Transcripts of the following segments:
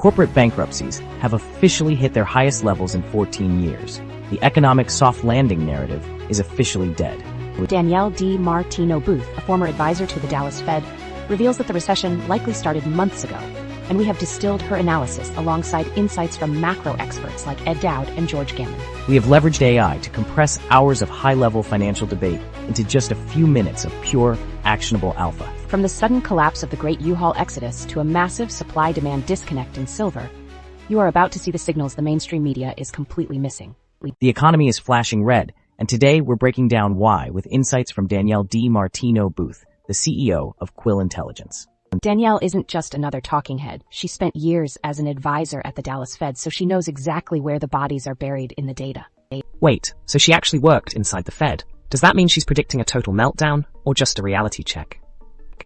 Corporate bankruptcies have officially hit their highest levels in 14 years. The economic soft landing narrative is officially dead. Danielle DiMartino Booth, a former advisor to the Dallas Fed, reveals that the recession likely started months ago, and we have distilled her analysis alongside insights from macro experts like Dowd and George Gammon. We have leveraged AI to compress hours of high-level financial debate into just a few minutes of pure, actionable alpha. From the sudden collapse of the great U-Haul exodus to a massive supply-demand disconnect in silver, you are about to see the signals the mainstream media is completely missing. The economy is flashing red, and today we're breaking down why with insights from Danielle DiMartino Booth, the CEO of Quill Intelligence. Danielle isn't just another talking head. She spent years as an advisor at the Dallas Fed, so she knows exactly where the bodies are buried in the data. Wait, so she actually worked inside the Fed? Does that mean she's predicting a total meltdown, or just a reality check?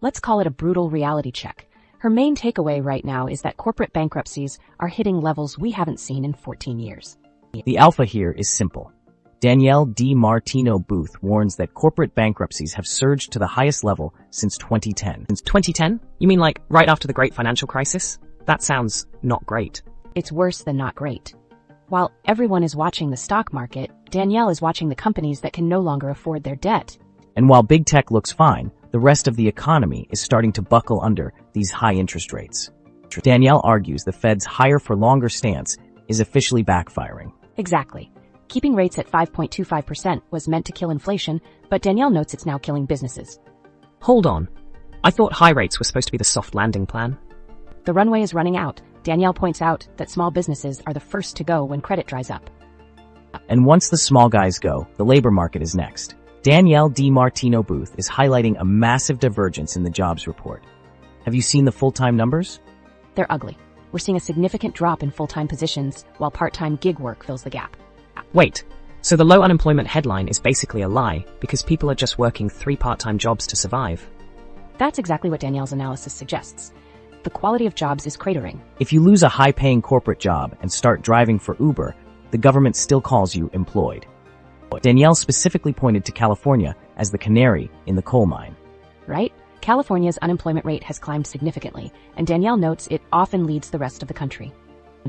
Let's call it a brutal reality check. Her main takeaway right now is that corporate bankruptcies are hitting levels we haven't seen in 14 years. The alpha here is simple. Danielle DiMartino Booth warns that corporate bankruptcies have surged to the highest level since 2010. Since 2010? You mean like right after the great financial crisis? That sounds not great. It's worse than not great. While everyone is watching the stock market, Danielle is watching the companies that can no longer afford their debt. And while big tech looks fine, the rest of the economy is starting to buckle under these high interest rates. Danielle argues the Fed's higher for longer stance is officially backfiring. Exactly. Keeping rates at 5.25% was meant to kill inflation, but Danielle notes it's now killing businesses. Hold on. I thought high rates were supposed to be the soft landing plan. The runway is running out. Danielle points out that small businesses are the first to go when credit dries up. And once the small guys go, the labor market is next. Danielle DiMartino Booth is highlighting a massive divergence in the jobs report. Have you seen the full-time numbers? They're ugly. We're seeing a significant drop in full-time positions, while part-time gig work fills the gap. Wait, so the low unemployment headline is basically a lie because people are just working 3 part-time jobs to survive? That's exactly what Danielle's analysis suggests. The quality of jobs is cratering. If you lose a high-paying corporate job and start driving for Uber, the government still calls you employed. Danielle specifically pointed to California as the canary in the coal mine. Right? California's unemployment rate has climbed significantly, and Danielle notes it often leads the rest of the country.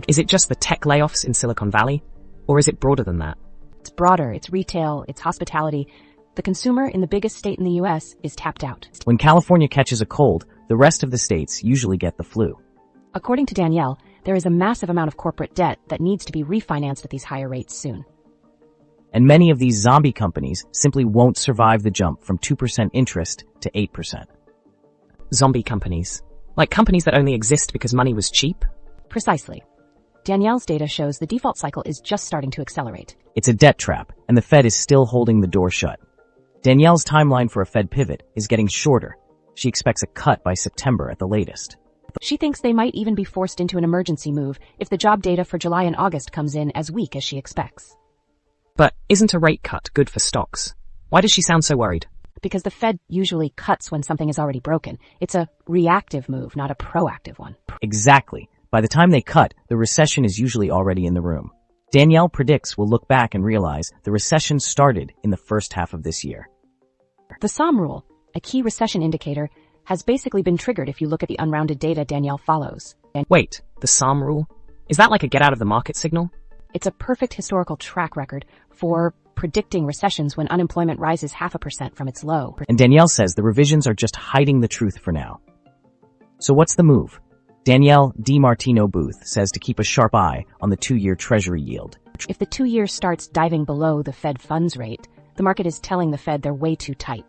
Is it just the tech layoffs in Silicon Valley? Or is it broader than that? It's broader. It's retail. It's hospitality. The consumer in the biggest state in the U.S. is tapped out. When California catches a cold, the rest of the states usually get the flu. According to Danielle, there is a massive amount of corporate debt that needs to be refinanced at these higher rates soon. And many of these zombie companies simply won't survive the jump from 2% interest to 8%. Zombie companies? Like companies that only exist because money was cheap? Precisely. Danielle's data shows the default cycle is just starting to accelerate. It's a debt trap, and the Fed is still holding the door shut. Danielle's timeline for a Fed pivot is getting shorter. She expects a cut by September at the latest. She thinks they might even be forced into an emergency move if the job data for July and August comes in as weak as she expects. But isn't a rate cut good for stocks? Why does she sound so worried? Because the Fed usually cuts when something is already broken. It's a reactive move, not a proactive one. Exactly. By the time they cut, the recession is usually already in the room. Danielle predicts we'll look back and realize the recession started in the first half of this year. The SOM rule, a key recession indicator, has basically been triggered if you look at the unrounded data Danielle follows. Wait, the SOM rule? Is that like a get-out-of-the-market signal? It's a perfect historical track record for predicting recessions when unemployment rises 0.5% from its low. And Danielle says the revisions are just hiding the truth for now. So what's the move? Danielle DiMartino Booth says to keep a sharp eye on the 2-year Treasury yield. If the 2-year starts diving below the Fed funds rate, the market is telling the Fed they're way too tight.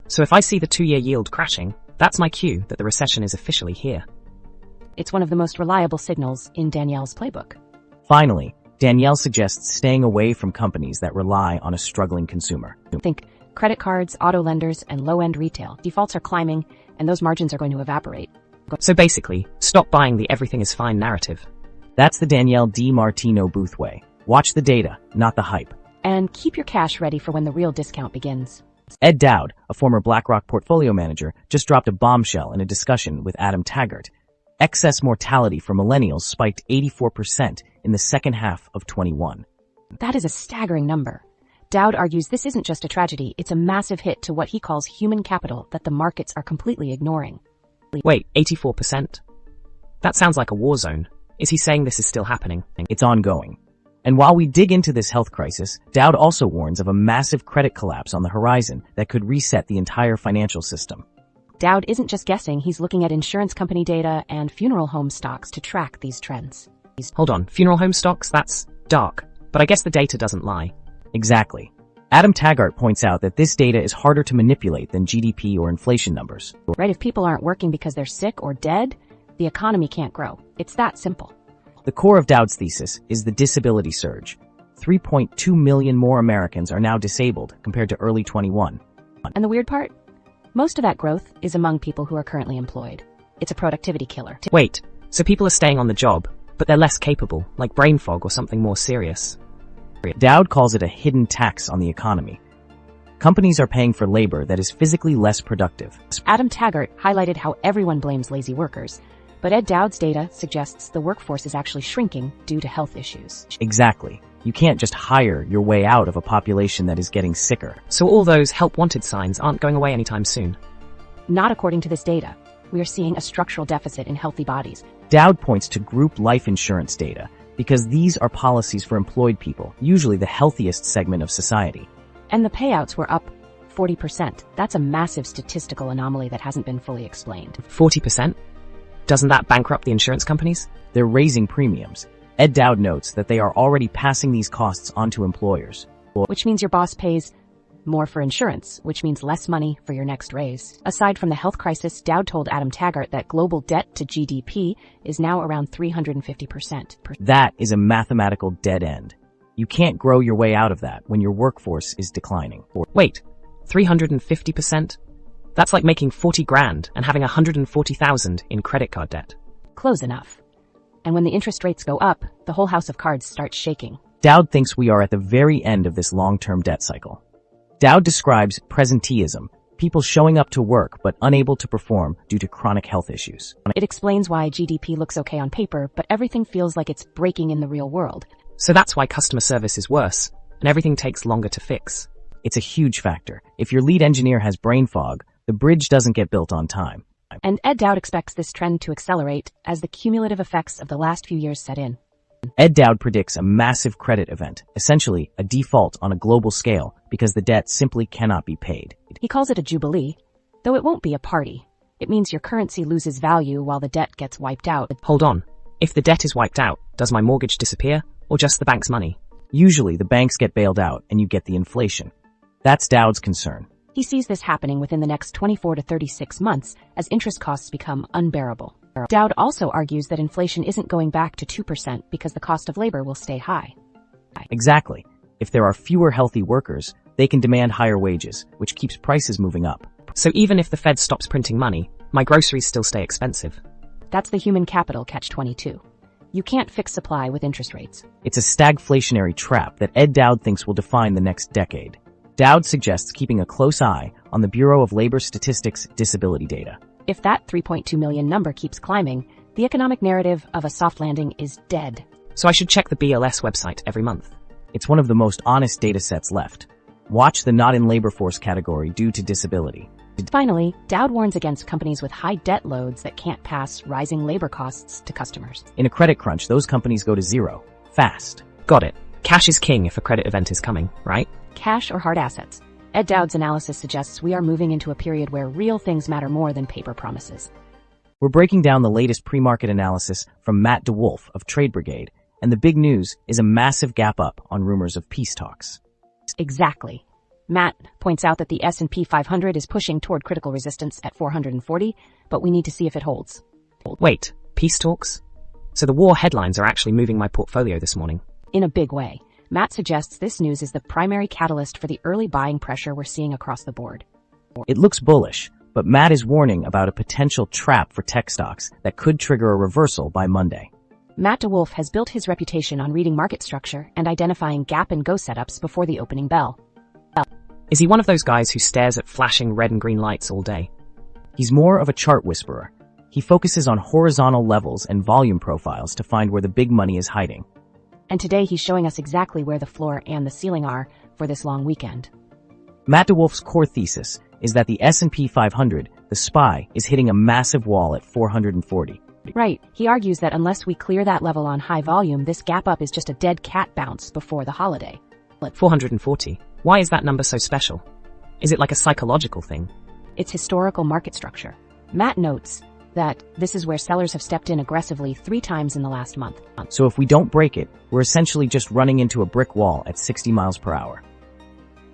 So if I see the 2-year yield crashing, that's my cue that the recession is officially here. It's one of the most reliable signals in Danielle's playbook. Finally, Danielle suggests staying away from companies that rely on a struggling consumer. Think credit cards, auto lenders, and low-end retail. Defaults are climbing, and those margins are going to evaporate. So basically, stop buying the everything is fine narrative. That's the Danielle DiMartino Booth way. Watch the data, not the hype. And keep your cash ready for when the real discount begins. Dowd, a former BlackRock portfolio manager, just dropped a bombshell in a discussion with Adam Taggart. Excess mortality for millennials spiked 84% in the second half of 21. That is a staggering number. Dowd argues this isn't just a tragedy, it's a massive hit to what he calls human capital that the markets are completely ignoring. Wait, 84%? That sounds like a war zone. Is he saying this is still happening? It's ongoing. And while we dig into this health crisis, Dowd also warns of a massive credit collapse on the horizon that could reset the entire financial system. Dowd isn't just guessing, he's looking at insurance company data and funeral home stocks to track these trends. Hold on, funeral home stocks? That's dark. But I guess the data doesn't lie. Exactly. Adam Taggart points out that this data is harder to manipulate than GDP or inflation numbers. Right, if people aren't working because they're sick or dead, the economy can't grow. It's that simple. The core of Dowd's thesis is the disability surge. 3.2 million more Americans are now disabled compared to early 21. And the weird part? Most of that growth is among people who are currently employed. It's a productivity killer. Wait, so people are staying on the job, but they're less capable, like brain fog or something more serious. Dowd calls it a hidden tax on the economy. Companies are paying for labor that is physically less productive. Adam Taggart highlighted how everyone blames lazy workers, but Ed Dowd's data suggests the workforce is actually shrinking due to health issues. Exactly. You can't just hire your way out of a population that is getting sicker. So all those help wanted signs aren't going away anytime soon. Not according to this data. We are seeing a structural deficit in healthy bodies. Dowd points to group life insurance data because these are policies for employed people, usually the healthiest segment of society. And the payouts were up 40%. That's a massive statistical anomaly that hasn't been fully explained. 40%? Doesn't that bankrupt the insurance companies? They're raising premiums. Ed Dowd notes that they are already passing these costs on to employers. Which means your boss pays more for insurance, which means less money for your next raise. Aside from the health crisis, Dowd told Adam Taggart that global debt to GDP is now around 350%. That is a mathematical dead end. You can't grow your way out of that when your workforce is declining. Wait, 350%? That's like making 40 grand and having 140,000 in credit card debt. Close enough. And when the interest rates go up, the whole house of cards starts shaking. Dowd thinks we are at the very end of this long-term debt cycle. Dowd describes presenteeism, people showing up to work but unable to perform due to chronic health issues. It explains why GDP looks okay on paper, but everything feels like it's breaking in the real world. So that's why customer service is worse, and everything takes longer to fix. It's a huge factor. If your lead engineer has brain fog, the bridge doesn't get built on time. And Ed Dowd expects this trend to accelerate as the cumulative effects of the last few years set in. Ed Dowd predicts a massive credit event, essentially a default on a global scale, because the debt simply cannot be paid. He calls it a jubilee, though it won't be a party. It means your currency loses value while the debt gets wiped out. Hold on. If the debt is wiped out, does my mortgage disappear, or just the bank's money? Usually the banks get bailed out and you get the inflation. That's Dowd's concern. He sees this happening within the next 24 to 36 months as interest costs become unbearable. Dowd also argues that inflation isn't going back to 2% because the cost of labor will stay high. Exactly. If there are fewer healthy workers, they can demand higher wages, which keeps prices moving up. So even if the Fed stops printing money, my groceries still stay expensive. That's the human capital catch-22. You can't fix supply with interest rates. It's a stagflationary trap that Ed Dowd thinks will define the next decade. Dowd suggests keeping a close eye on the Bureau of Labor Statistics disability data. If that 3.2 million number keeps climbing, the economic narrative of a soft landing is dead. So I should check the BLS website every month. It's one of the most honest data sets left. Watch the not in labor force category due to disability. Finally, Dowd warns against companies with high debt loads that can't pass rising labor costs to customers. In a credit crunch, those companies go to zero. Fast. Got it. Cash is king if a credit event is coming, right? Cash or hard assets. Ed Dowd's analysis suggests we are moving into a period where real things matter more than paper promises. We're breaking down the latest pre-market analysis from Matt deWolf of Trade Brigade, and the big news is a massive gap up on rumors of peace talks. Exactly. Matt points out that the S&P 500 is pushing toward critical resistance at 440, but we need to see if it holds. Wait, peace talks? So the war headlines are actually moving my portfolio this morning. In a big way. Matt suggests this news is the primary catalyst for the early buying pressure we're seeing across the board. It looks bullish, but Matt is warning about a potential trap for tech stocks that could trigger a reversal by Monday. Matt deWolf has built his reputation on reading market structure and identifying gap and go setups before the opening bell. Is he one of those guys who stares at flashing red and green lights all day? He's more of a chart whisperer. He focuses on horizontal levels and volume profiles to find where the big money is hiding. And today he's showing us exactly where the floor and the ceiling are for this long weekend. Matt deWolf's core thesis is that the S&P 500, the SPY, is hitting a massive wall at 440. Right. He argues that unless we clear that level on high volume, this gap up is just a dead cat bounce before the holiday. 440. Why is that number so special? Is it like a psychological thing? It's historical market structure. Matt notes that this is where sellers have stepped in aggressively 3 times in the last month. So if we don't break it, we're essentially just running into a brick wall at 60 miles per hour.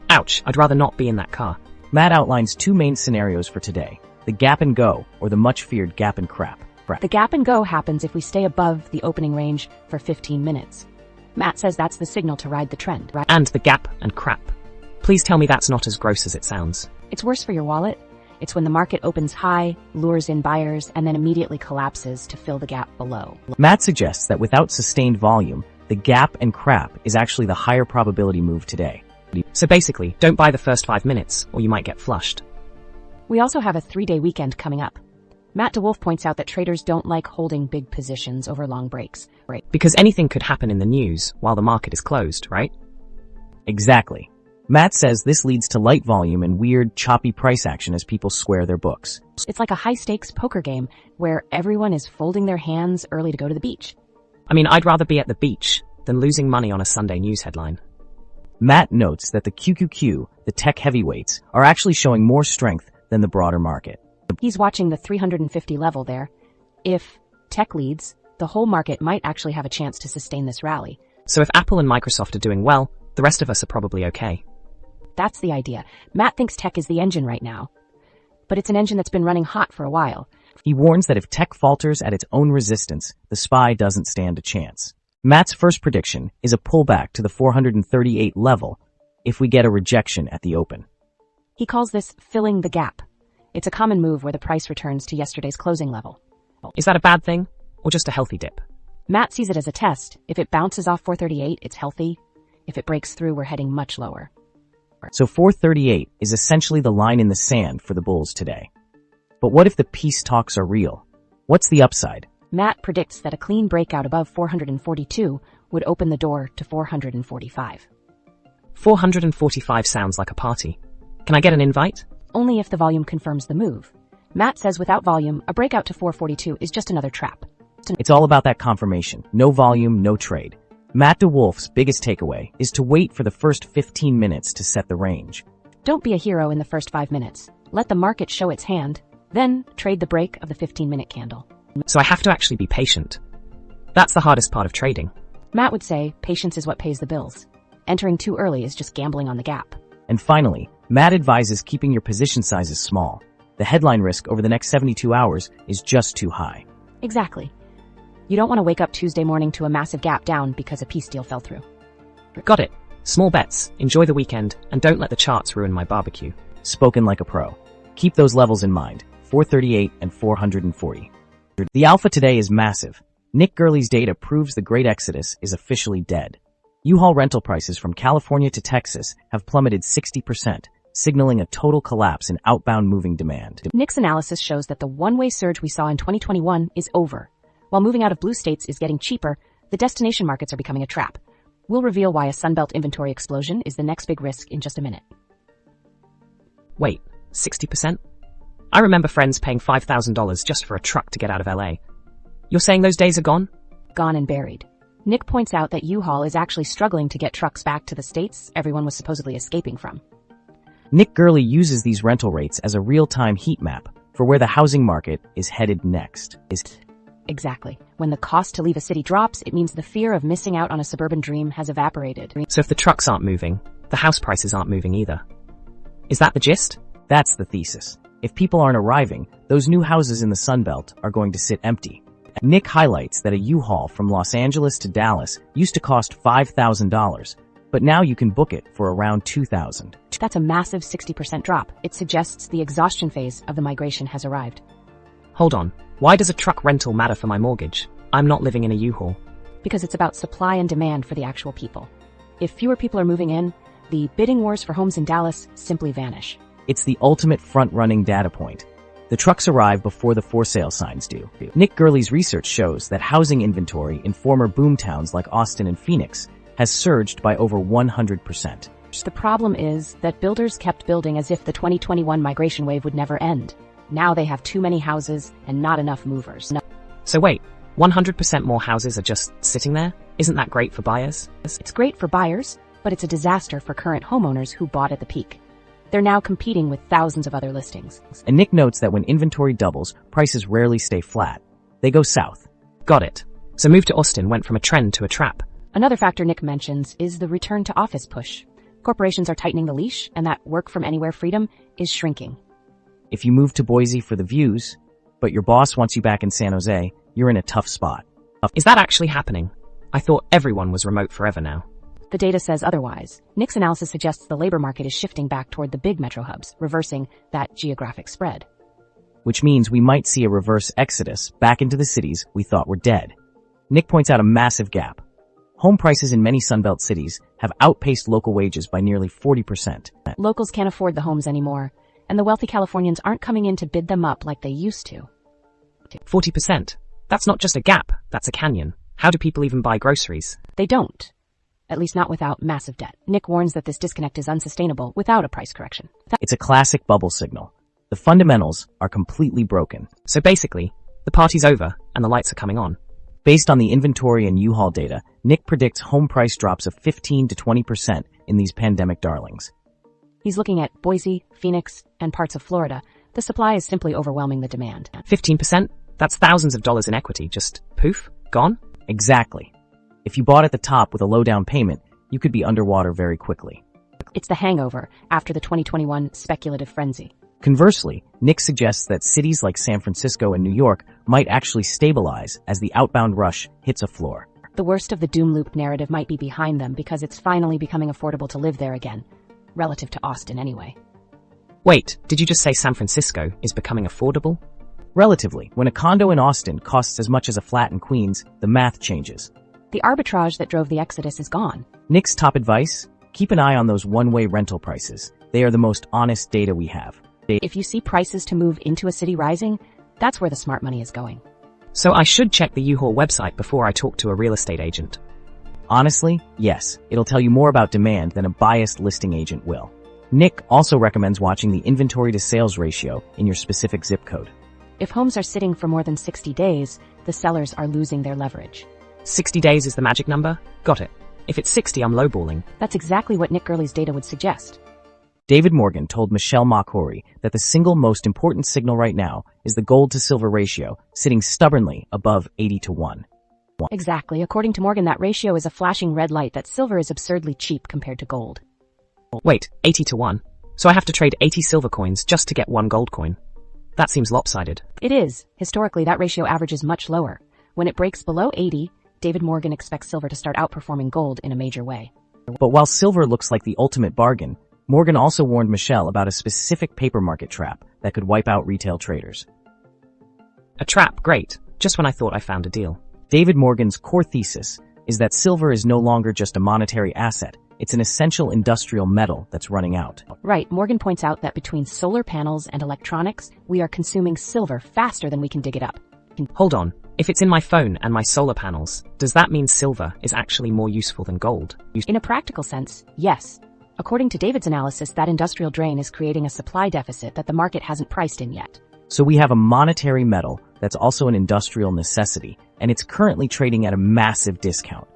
Ouch, I'd rather not be in that car. Matt outlines 2 main scenarios for today: the gap and go, or the much feared gap and crap. The gap and go happens if we stay above the opening range for 15 minutes. Matt says that's the signal to ride the trend. And the gap and crap. Please tell me that's not as gross as it sounds. It's worse for your wallet. It's when the market opens high, lures in buyers, and then immediately collapses to fill the gap below. Matt suggests that without sustained volume, the gap and crap is actually the higher probability move today. So basically, don't buy the first 5 minutes, or you might get flushed. We also have a 3-day weekend coming up. Matt deWolf points out that traders don't like holding big positions over long breaks. Because anything could happen in the news while the market is closed, right? Exactly. Matt says this leads to light volume and weird, choppy price action as people square their books. It's like a high-stakes poker game where everyone is folding their hands early to go to the beach. I mean, I'd rather be at the beach than losing money on a Sunday news headline. Matt notes that the QQQ, the tech heavyweights, are actually showing more strength than the broader market. He's watching the 350 level there. If tech leads, the whole market might actually have a chance to sustain this rally. So if Apple and Microsoft are doing well, the rest of us are probably okay. That's the idea. Matt thinks tech is the engine right now, but it's an engine that's been running hot for a while. He warns that if tech falters at its own resistance, the SPY doesn't stand a chance. Matt's first prediction is a pullback to the 438 level if we get a rejection at the open. He calls this filling the gap. It's a common move where the price returns to yesterday's closing level. Is that a bad thing, or just a healthy dip? Matt sees it as a test. If it bounces off 438, it's healthy. If it breaks through, we're heading much lower. So 438 is essentially the line in the sand for the bulls today. But what if the peace talks are real? What's the upside? Matt predicts that a clean breakout above 442 would open the door to 445. 445 sounds like a party. Can I get an invite? Only if the volume confirms the move. Matt says without volume, a breakout to 442 is just another trap. It's all about that confirmation. No volume, no trade. Matt deWolf's biggest takeaway is to wait for the first 15 minutes to set the range. Don't be a hero in the first 5 minutes. Let the market show its hand, then trade the break of the 15-minute candle. So I have to actually be patient. That's the hardest part of trading. Matt would say patience is what pays the bills. Entering too early is just gambling on the gap. And finally, Matt advises keeping your position sizes small. The headline risk over the next 72 hours is just too high. Exactly. You don't want to wake up Tuesday morning to a massive gap down because a peace deal fell through. Got it. Small bets, enjoy the weekend, and don't let the charts ruin my barbecue. Spoken like a pro. Keep those levels in mind, 438 and 440. The alpha today is massive. Nick Gerli's data proves the Great Exodus is officially dead. U-Haul rental prices from California to Texas have plummeted 60%, signaling a total collapse in outbound moving demand. Nick's analysis shows that the one-way surge we saw in 2021 is over. While moving out of blue states is getting cheaper, the destination markets are becoming a trap. We'll reveal why a Sunbelt inventory explosion is the next big risk in just a minute. Wait, 60%? I remember friends paying $5,000 just for a truck to get out of LA. You're saying those days are gone? Gone and buried. Nick points out that U-Haul is actually struggling to get trucks back to the states everyone was supposedly escaping from. Nick Gerli uses these rental rates as a real-time heat map for where the housing market is headed next. Exactly. When the cost to leave a city drops, it means the fear of missing out on a suburban dream has evaporated. So if the trucks aren't moving, the house prices aren't moving either. Is that the gist? That's the thesis. If people aren't arriving, those new houses in the Sunbelt are going to sit empty. Nick highlights that a U-Haul from Los Angeles to Dallas used to cost $5,000, but now you can book it for around $2,000. That's a massive 60% drop. It suggests the exhaustion phase of the migration has arrived. Hold on. Why does a truck rental matter for my mortgage? I'm not living in a U-Haul. Because it's about supply and demand for the actual people. If fewer people are moving in, the bidding wars for homes in Dallas simply vanish. It's the ultimate front-running data point. The trucks arrive before the for-sale signs do. Nick Gerli's research shows that housing inventory in former boom towns like Austin and Phoenix has surged by over 100%. The problem is that builders kept building as if the 2021 migration wave would never end. Now they have too many houses and not enough movers. So wait, 100% more houses are just sitting there? Isn't that great for buyers? It's great for buyers, but it's a disaster for current homeowners who bought at the peak. They're now competing with thousands of other listings. And Nick notes that when inventory doubles, prices rarely stay flat. They go south. Got it. So move to Austin went from a trend to a trap. Another factor Nick mentions is the return to office push. Corporations are tightening the leash, and that work from anywhere freedom is shrinking. If you move to Boise for the views, but your boss wants you back in San Jose, you're in a tough spot. Is that actually happening? I thought everyone was remote forever now. The data says otherwise. Nick's analysis suggests the labor market is shifting back toward the big metro hubs, reversing that geographic spread. Which means we might see a reverse exodus back into the cities we thought were dead. Nick points out a massive gap. Home prices in many Sunbelt cities have outpaced local wages by nearly 40%. Locals can't afford the homes anymore, and the wealthy Californians aren't coming in to bid them up like they used to. 40%? That's not just a gap, that's a canyon. How do people even buy groceries? They don't. At least not without massive debt. Nick warns that this disconnect is unsustainable without a price correction. It's a classic bubble signal. The fundamentals are completely broken. So basically, the party's over and the lights are coming on. Based on the inventory and U-Haul data, Nick predicts home price drops of 15 to 20% in these pandemic darlings. He's looking at Boise, Phoenix, and parts of Florida. The supply is simply overwhelming the demand. 15%? That's thousands of dollars in equity, just poof, gone? Exactly. If you bought at the top with a low down payment, you could be underwater very quickly. It's the hangover after the 2021 speculative frenzy. Conversely, Nick suggests that cities like San Francisco and New York might actually stabilize as the outbound rush hits a floor. The worst of the doom loop narrative might be behind them because it's finally becoming affordable to live there again, relative to Austin anyway. Wait, did you just say San Francisco is becoming affordable? Relatively, when a condo in Austin costs as much as a flat in Queens, the math changes. The arbitrage that drove the exodus is gone. Nick's top advice? Keep an eye on those one-way rental prices. They are the most honest data we have. If you see prices to move into a city rising, that's where the smart money is going. So I should check the U-Haul website before I talk to a real estate agent. Honestly, yes. It'll tell you more about demand than a biased listing agent will. Nick also recommends watching the inventory to sales ratio in your specific zip code. If homes are sitting for more than 60 days, the sellers are losing their leverage. 60 days is the magic number? Got it. If it's 60, I'm lowballing. That's exactly what Nick Gerli's data would suggest. David Morgan told Michelle Makori that the single most important signal right now is the gold to silver ratio, sitting stubbornly above 80 to 1. Exactly. According to Morgan, that ratio is a flashing red light that silver is absurdly cheap compared to gold. Wait, 80 to 1? So I have to trade 80 silver coins just to get one gold coin? That seems lopsided. It is. Historically, that ratio averages much lower. When it breaks below 80, David Morgan expects silver to start outperforming gold in a major way. But while silver looks like the ultimate bargain, Morgan also warned Michelle about a specific paper market trap that could wipe out retail traders. A trap, great. Just when I thought I found a deal. David Morgan's core thesis is that silver is no longer just a monetary asset. It's an essential industrial metal that's running out. Right. Morgan points out that between solar panels and electronics, we are consuming silver faster than we can dig it up. Hold on. If it's in my phone and my solar panels, does that mean silver is actually more useful than gold? In a practical sense, yes. According to David's analysis, that industrial drain is creating a supply deficit that the market hasn't priced in yet. So we have a monetary metal that's also an industrial necessity, and it's currently trading at a massive discount.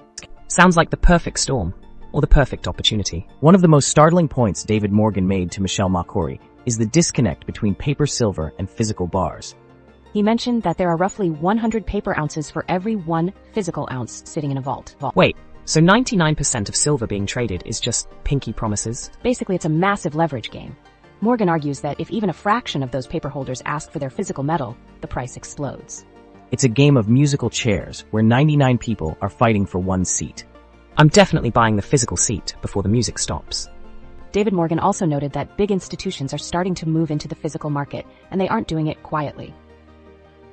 Sounds like the perfect storm, or the perfect opportunity. One of the most startling points David Morgan made to Michelle Makori is the disconnect between paper silver and physical bars. He mentioned that there are roughly 100 paper ounces for every 1 physical ounce sitting in a vault. Wait, so 99% of silver being traded is just pinky promises? Basically, it's a massive leverage game. Morgan argues that if even a fraction of those paper holders ask for their physical metal, the price explodes. It's a game of musical chairs where 99 people are fighting for one seat. I'm definitely buying the physical seat before the music stops. David Morgan also noted that big institutions are starting to move into the physical market, and they aren't doing it quietly.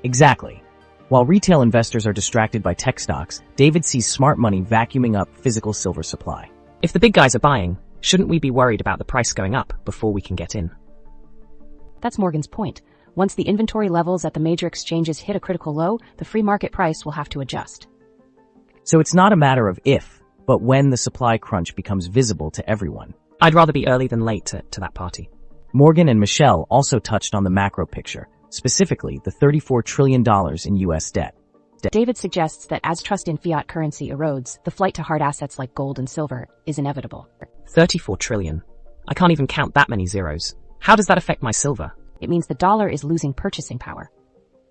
Exactly. While retail investors are distracted by tech stocks, David sees smart money vacuuming up physical silver supply. If the big guys are buying, shouldn't we be worried about the price going up before we can get in? That's Morgan's point. Once the inventory levels at the major exchanges hit a critical low, the free market price will have to adjust. So it's not a matter of if, but when the supply crunch becomes visible to everyone. I'd rather be early than late to that party. Morgan and Michelle also touched on the macro picture, specifically the $34 trillion in U.S. debt. David suggests that as trust in fiat currency erodes, the flight to hard assets like gold and silver is inevitable. 34 trillion. I can't even count that many zeros. How does that affect my silver? It means the dollar is losing purchasing power.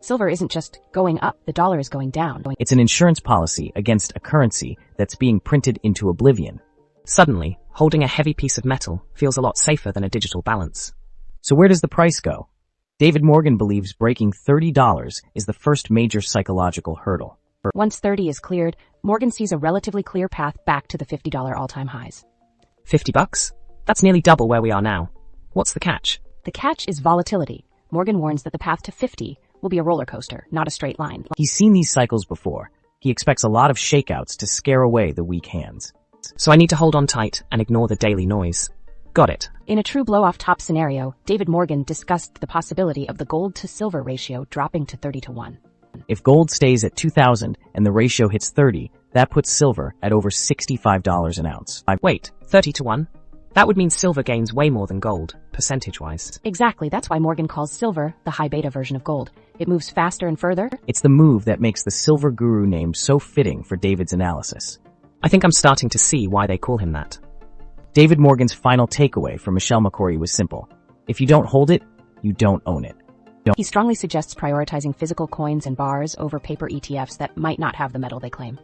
Silver isn't just going up, the dollar is going down. It's an insurance policy against a currency that's being printed into oblivion. Suddenly, holding a heavy piece of metal feels a lot safer than a digital balance. So where does the price go? David Morgan believes breaking $30 is the first major psychological hurdle. Once 30 is cleared, Morgan sees a relatively clear path back to the $50 all-time highs. $50? That's nearly double where we are now. What's the catch? The catch is volatility. Morgan warns that the path to 50 will be a roller coaster, not a straight line. He's seen these cycles before. He expects a lot of shakeouts to scare away the weak hands. So I need to hold on tight and ignore the daily noise. Got it. In a true blow-off top scenario, David Morgan discussed the possibility of the gold to silver ratio dropping to 30-1. If gold stays at 2,000 and the ratio hits 30, that puts silver at over $65 an ounce. Wait, 30-1? That would mean silver gains way more than gold, percentage-wise. Exactly, that's why Morgan calls silver the high beta version of gold. It moves faster and further. It's the move that makes the silver guru name so fitting for David's analysis. I think I'm starting to see why they call him that. David Morgan's final takeaway from Michelle McCory was simple. If you don't hold it, you don't own it. He strongly suggests prioritizing physical coins and bars over paper ETFs that might not have the metal they claim.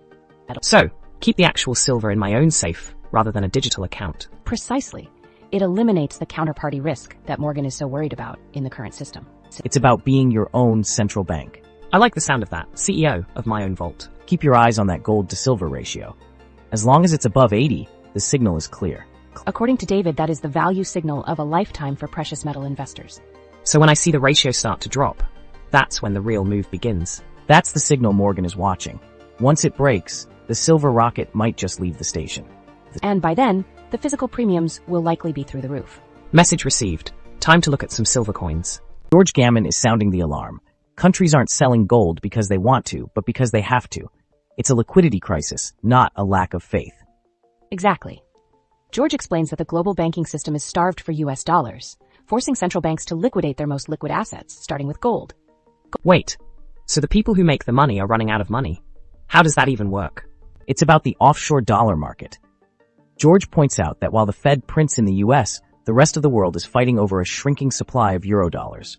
So, keep the actual silver in my own safe rather than a digital account. Precisely. It eliminates the counterparty risk that Morgan is so worried about in the current system. It's about being your own central bank. I like the sound of that, CEO of my own vault. Keep your eyes on that gold to silver ratio. As long as it's above 80, the signal is clear. According to David, that is the value signal of a lifetime for precious metal investors. So when I see the ratio start to drop, that's when the real move begins. That's the signal Morgan is watching. Once it breaks, the silver rocket might just leave the station. And by then, the physical premiums will likely be through the roof. Message received. Time to look at some silver coins. George Gammon is sounding the alarm. Countries aren't selling gold because they want to, but because they have to. It's a liquidity crisis, not a lack of faith. Exactly. George explains that the global banking system is starved for US dollars, forcing central banks to liquidate their most liquid assets, starting with gold. Wait, so the people who make the money are running out of money? How does that even work? It's about the offshore dollar market. George points out that while the Fed prints in the US, the rest of the world is fighting over a shrinking supply of eurodollars.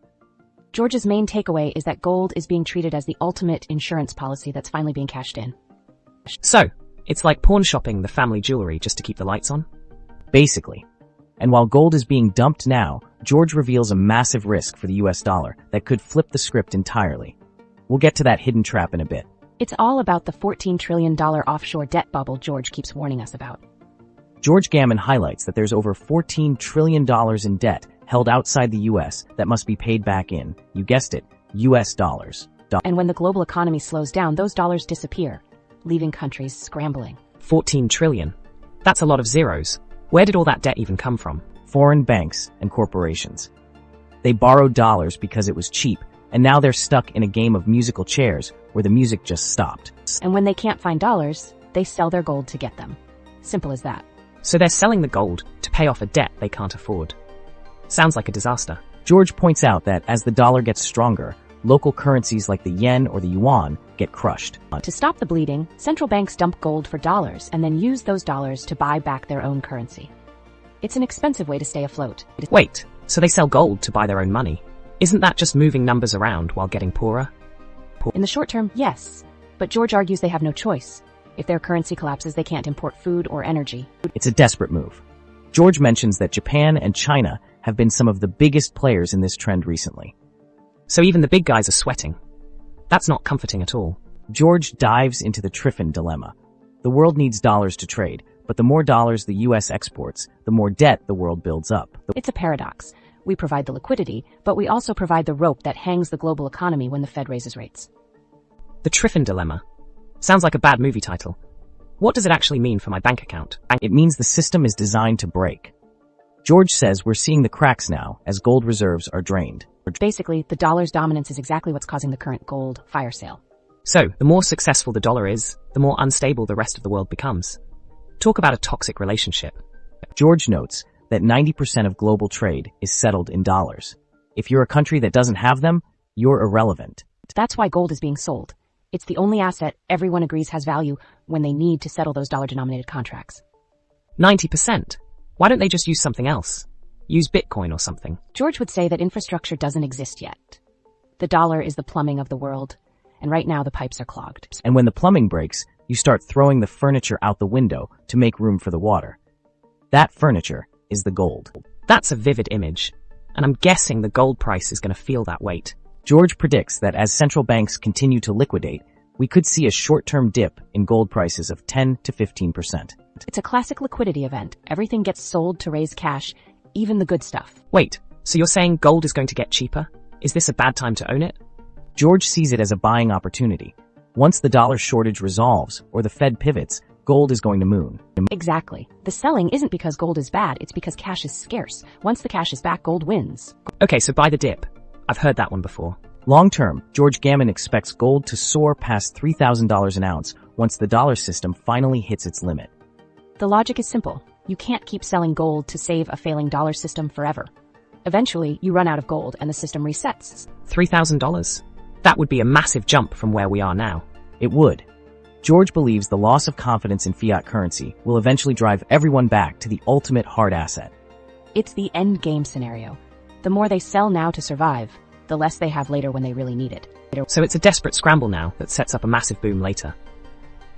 George's main takeaway is that gold is being treated as the ultimate insurance policy that's finally being cashed in. So, it's like pawn shopping the family jewelry just to keep the lights on? Basically. And while gold is being dumped now, George reveals a massive risk for the US dollar that could flip the script entirely. We'll get to that hidden trap in a bit. It's all about the $14 trillion offshore debt bubble George keeps warning us about. George Gammon highlights that there's over $14 trillion in debt held outside the US that must be paid back in, you guessed it, US dollars. And when the global economy slows down, those dollars disappear, leaving countries scrambling. 14 trillion. That's a lot of zeros. Where did all that debt even come from? Foreign banks and corporations. They borrowed dollars because it was cheap, and now they're stuck in a game of musical chairs where the music just stopped. And when they can't find dollars, they sell their gold to get them. Simple as that. So they're selling the gold to pay off a debt they can't afford. Sounds like a disaster. George points out that as the dollar gets stronger, local currencies like the yen or the yuan get crushed. To stop the bleeding, central banks dump gold for dollars and then use those dollars to buy back their own currency. It's an expensive way to stay afloat. Wait, so they sell gold to buy their own money? Isn't that just moving numbers around while getting poorer? In the short term, yes. But George argues they have no choice. If their currency collapses, they can't import food or energy. It's a desperate move. George mentions that Japan and China have been some of the biggest players in this trend recently. So even the big guys are sweating. That's not comforting at all. George dives into the Triffin dilemma. The world needs dollars to trade, but the more dollars the US exports, the more debt the world builds up. It's a paradox. We provide the liquidity, but we also provide the rope that hangs the global economy when the Fed raises rates. The Triffin dilemma. Sounds like a bad movie title. What does it actually mean for my bank account? It means the system is designed to break. George says we're seeing the cracks now as gold reserves are drained. Basically, the dollar's dominance is exactly what's causing the current gold fire sale. So, the more successful the dollar is, the more unstable the rest of the world becomes. Talk about a toxic relationship. George notes that 90% of global trade is settled in dollars. If you're a country that doesn't have them, you're irrelevant. That's why gold is being sold. It's the only asset everyone agrees has value when they need to settle those dollar-denominated contracts. 90%? Why don't they just use something else? Use Bitcoin or something? George would say that infrastructure doesn't exist yet. The dollar is the plumbing of the world, and right now the pipes are clogged. And when the plumbing breaks, you start throwing the furniture out the window to make room for the water. That furniture is the gold. That's a vivid image, and I'm guessing the gold price is going to feel that weight. George predicts that as central banks continue to liquidate, we could see a short-term dip in gold prices of 10 to 15%. It's a classic liquidity event. Everything gets sold to raise cash, even the good stuff. Wait, so you're saying gold is going to get cheaper? Is this a bad time to own it? George sees it as a buying opportunity. Once the dollar shortage resolves or the Fed pivots, gold is going to moon. Exactly. The selling isn't because gold is bad, it's because cash is scarce. Once the cash is back, gold wins. Okay, so buy the dip. I've heard that one before. Long term, George Gammon expects gold to soar past $3,000 an ounce once the dollar system finally hits its limit. The logic is simple. You can't keep selling gold to save a failing dollar system forever. Eventually, you run out of gold and the system resets. $3,000? That would be a massive jump from where we are now. It would. George believes the loss of confidence in fiat currency will eventually drive everyone back to the ultimate hard asset. It's the end game scenario. The more they sell now to survive, the less they have later when they really need it. So it's a desperate scramble now that sets up a massive boom later.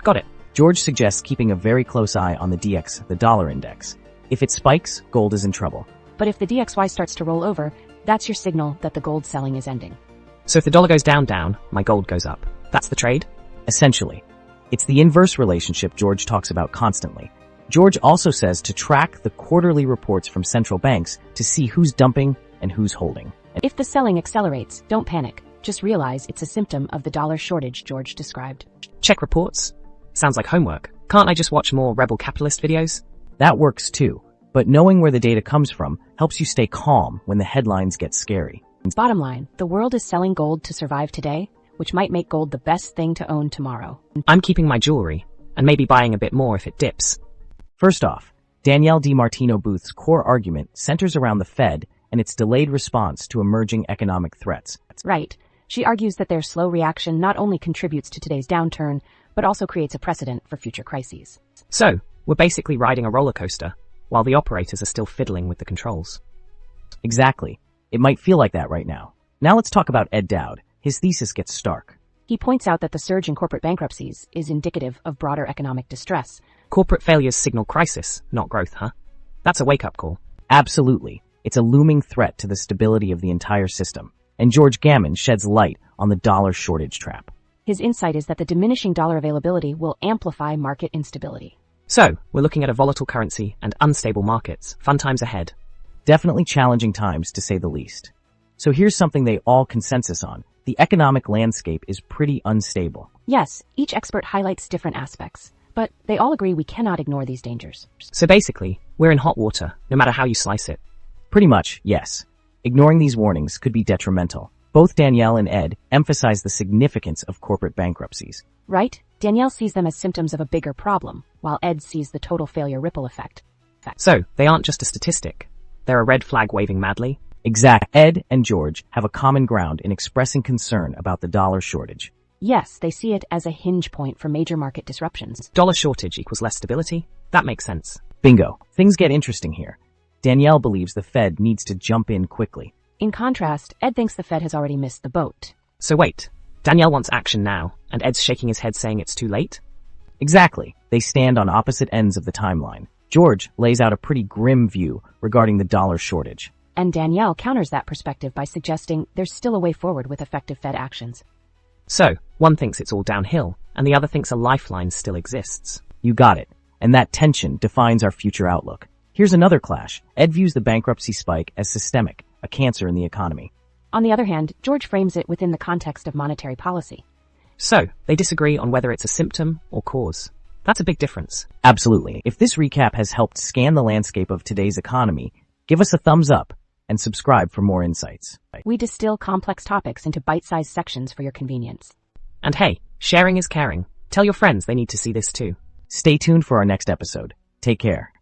Got it. George suggests keeping a very close eye on the DX, the dollar index. If it spikes, gold is in trouble. But if the DXY starts to roll over, that's your signal that the gold selling is ending. So if the dollar goes down, my gold goes up. That's the trade? Essentially. It's the inverse relationship George talks about constantly. George also says to track the quarterly reports from central banks to see who's dumping and who's holding. If the selling accelerates, don't panic. Just realize it's a symptom of the dollar shortage George described. Check reports? Sounds like homework. Can't I just watch more rebel capitalist videos? That works too, but knowing where the data comes from helps you stay calm when the headlines get scary. Bottom line, the world is selling gold to survive today, which might make gold the best thing to own tomorrow. I'm keeping my jewelry, and maybe buying a bit more if it dips. First off, Danielle DiMartino Booth's core argument centers around the Fed and its delayed response to emerging economic threats. Right. She argues that their slow reaction not only contributes to today's downturn, but also creates a precedent for future crises. So, we're basically riding a roller coaster, while the operators are still fiddling with the controls. Exactly. It might feel like that right now. Now let's talk about Ed Dowd. His thesis gets stark. He points out that the surge in corporate bankruptcies is indicative of broader economic distress. Corporate failures signal crisis, not growth, huh? That's a wake-up call. Absolutely. It's a looming threat to the stability of the entire system. And George Gammon sheds light on the dollar shortage trap. His insight is that the diminishing dollar availability will amplify market instability. So, we're looking at a volatile currency and unstable markets. Fun times ahead. Definitely challenging times, to say the least. So here's something they all consensus on. The economic landscape is pretty unstable. Yes, each expert highlights different aspects, but they all agree we cannot ignore these dangers. So basically, we're in hot water, no matter how you slice it. Pretty much, yes. Ignoring these warnings could be detrimental. Both Danielle and Ed emphasize the significance of corporate bankruptcies. Right? Danielle sees them as symptoms of a bigger problem, while Ed sees the total failure ripple effect. So, they aren't just a statistic. They're a red flag waving madly. Exact. Ed and George have a common ground in expressing concern about the dollar shortage. Yes, they see it as a hinge point for major market disruptions. Dollar shortage equals less stability? That makes sense. Bingo. Things get interesting here. Danielle believes the Fed needs to jump in quickly. In contrast, Ed thinks the Fed has already missed the boat. So wait, Danielle wants action now, and Ed's shaking his head saying it's too late? Exactly. They stand on opposite ends of the timeline. George lays out a pretty grim view regarding the dollar shortage. And Danielle counters that perspective by suggesting there's still a way forward with effective Fed actions. So, one thinks it's all downhill, and the other thinks a lifeline still exists. You got it. And that tension defines our future outlook. Here's another clash. Ed views the bankruptcy spike as systemic, a cancer in the economy. On the other hand, George frames it within the context of monetary policy. So, they disagree on whether it's a symptom or cause. That's a big difference. Absolutely. If this recap has helped scan the landscape of today's economy, give us a thumbs up and subscribe for more insights. We distill complex topics into bite-sized sections for your convenience. And hey, sharing is caring. Tell your friends they need to see this too. Stay tuned for our next episode. Take care.